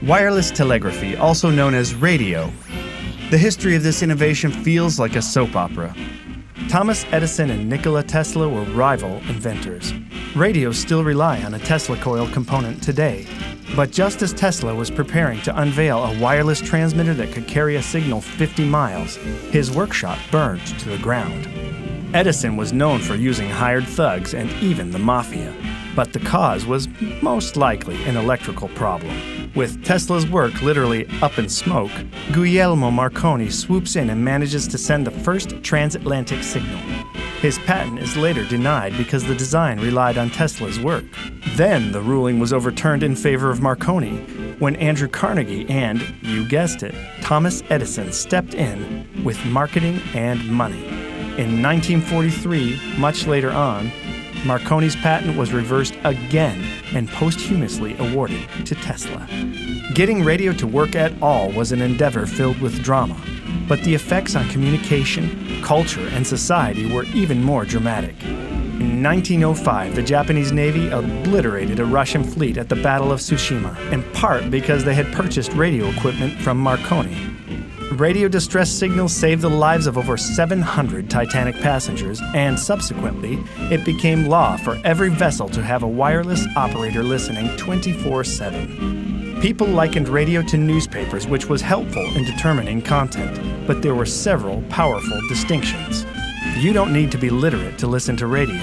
Wireless telegraphy, also known as radio. The history of this innovation feels like a soap opera. Thomas Edison and Nikola Tesla were rival inventors. Radios still rely on a Tesla coil component today. But just as Tesla was preparing to unveil a wireless transmitter that could carry a signal 50 miles, his workshop burned to the ground. Edison was known for using hired thugs and even the mafia. But the cause was most likely an electrical problem. With Tesla's work literally up in smoke, Guglielmo Marconi swoops in and manages to send the first transatlantic signal. His patent is later denied because the design relied on Tesla's work. Then the ruling was overturned in favor of Marconi when Andrew Carnegie and, you guessed it, Thomas Edison stepped in with marketing and money. In 1943, much later on, Marconi's patent was reversed again and posthumously awarded to Tesla. Getting radio to work at all was an endeavor filled with drama, but the effects on communication, culture, and society were even more dramatic. In 1905, the Japanese Navy obliterated a Russian fleet at the Battle of Tsushima, in part because they had purchased radio equipment from Marconi. Radio distress signals saved the lives of over 700 Titanic passengers, and subsequently, it became law for every vessel to have a wireless operator listening 24/7. People likened radio to newspapers, which was helpful in determining content, but there were several powerful distinctions. You don't need to be literate to listen to radio.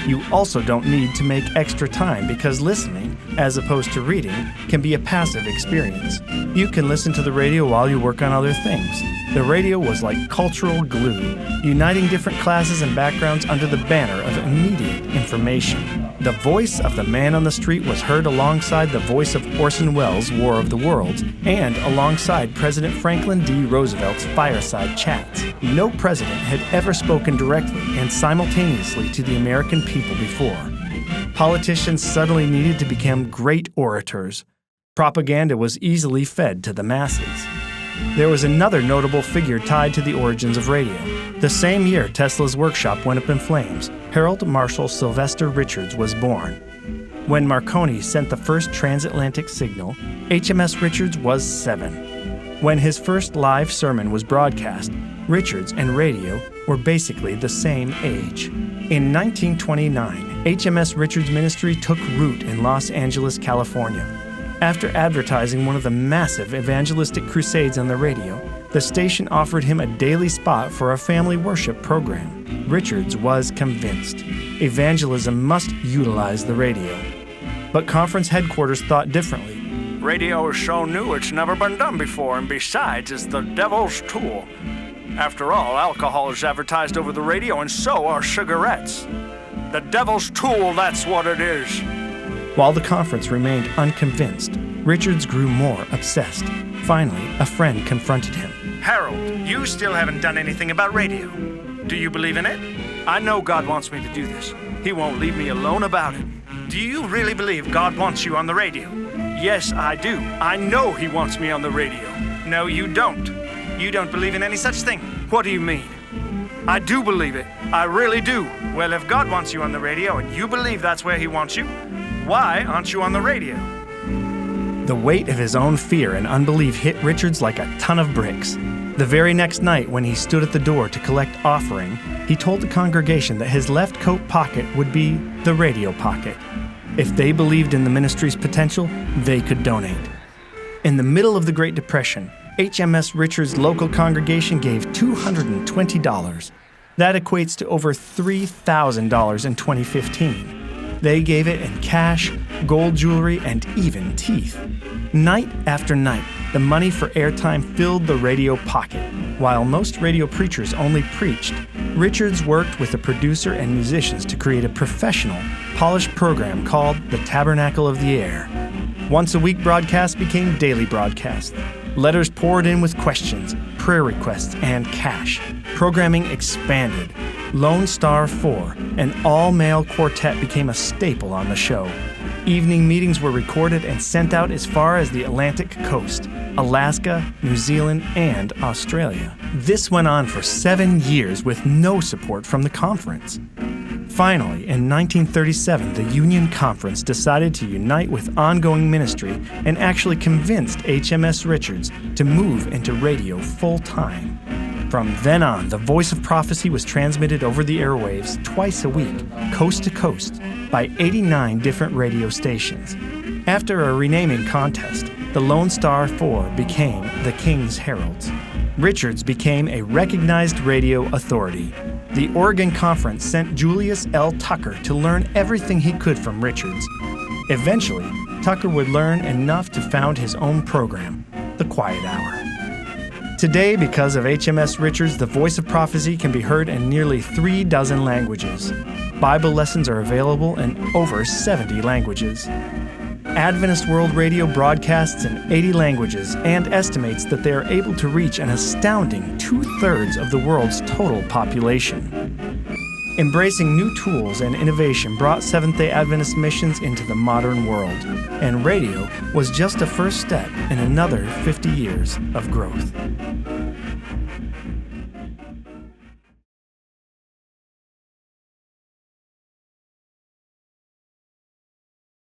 You also don't need to make extra time because listening, as opposed to reading, can be a passive experience. You can listen to the radio while you work on other things. The radio was like cultural glue, uniting different classes and backgrounds under the banner of immediate information. The voice of the man on the street was heard alongside the voice of Orson Welles' War of the Worlds and alongside President Franklin D. Roosevelt's fireside chats. No president had ever spoken directly and simultaneously to the American people before. Politicians suddenly needed to become great orators. Propaganda was easily fed to the masses. There was another notable figure tied to the origins of radio. The same year Tesla's workshop went up in flames, Harold Marshall Sylvester Richards was born. When Marconi sent the first transatlantic signal, HMS Richards was 7. When his first live sermon was broadcast, Richards and radio were basically the same age. In 1929, HMS Richards' ministry took root in Los Angeles, California. After advertising one of the massive evangelistic crusades on the radio, the station offered him a daily spot for a family worship program. Richards was convinced evangelism must utilize the radio. But conference headquarters thought differently. Radio is so new it's never been done before, and besides, it's the devil's tool. After all, alcohol is advertised over the radio, and so are cigarettes. The devil's tool, that's what it is. While the conference remained unconvinced, Richards grew more obsessed. Finally, a friend confronted him. Harold, you still haven't done anything about radio. Do you believe in it? I know God wants me to do this. He won't leave me alone about it. Do you really believe God wants you on the radio? Yes, I do. I know He wants me on the radio. No, you don't. You don't believe in any such thing. What do you mean? I do believe it. I really do. Well, if God wants you on the radio and you believe that's where He wants you, why aren't you on the radio? The weight of his own fear and unbelief hit Richards like a ton of bricks. The very next night, when he stood at the door to collect offering, he told the congregation that his left coat pocket would be the radio pocket. If they believed in the ministry's potential, they could donate. In the middle of the Great Depression, HMS Richards' local congregation gave $220. That equates to over $3,000 in 2015. They gave it in cash, gold jewelry, and even teeth. Night after night, the money for airtime filled the radio pocket. While most radio preachers only preached, Richards worked with a producer and musicians to create a professional, polished program called The Tabernacle of the Air. Once-a-week broadcasts became daily broadcasts. Letters poured in with questions, prayer requests, and cash. Programming expanded. Lone Star 4, an all-male quartet, became a staple on the show. Evening meetings were recorded and sent out as far as the Atlantic coast, Alaska, New Zealand, and Australia. This went on for 7 years with no support from the conference. Finally, in 1937, the Union Conference decided to unite with ongoing ministry and actually convinced HMS Richards to move into radio full-time. From then on, the voice of prophecy was transmitted over the airwaves twice a week, coast to coast, by 89 different radio stations. After a renaming contest, the Lone Star 4 became the King's Heralds. Richards became a recognized radio authority. The Oregon Conference sent Julius L. Tucker to learn everything he could from Richards. Eventually, Tucker would learn enough to found his own program, The Quiet Hour. Today, because of HMS Richards, the voice of prophecy can be heard in nearly 36 languages. Bible lessons are available in over 70 languages. Adventist World Radio broadcasts in 80 languages and estimates that they are able to reach an astounding 2/3 of the world's total population. Embracing new tools and innovation brought Seventh-day Adventist missions into the modern world, and radio was just a first step in another 50 years of growth.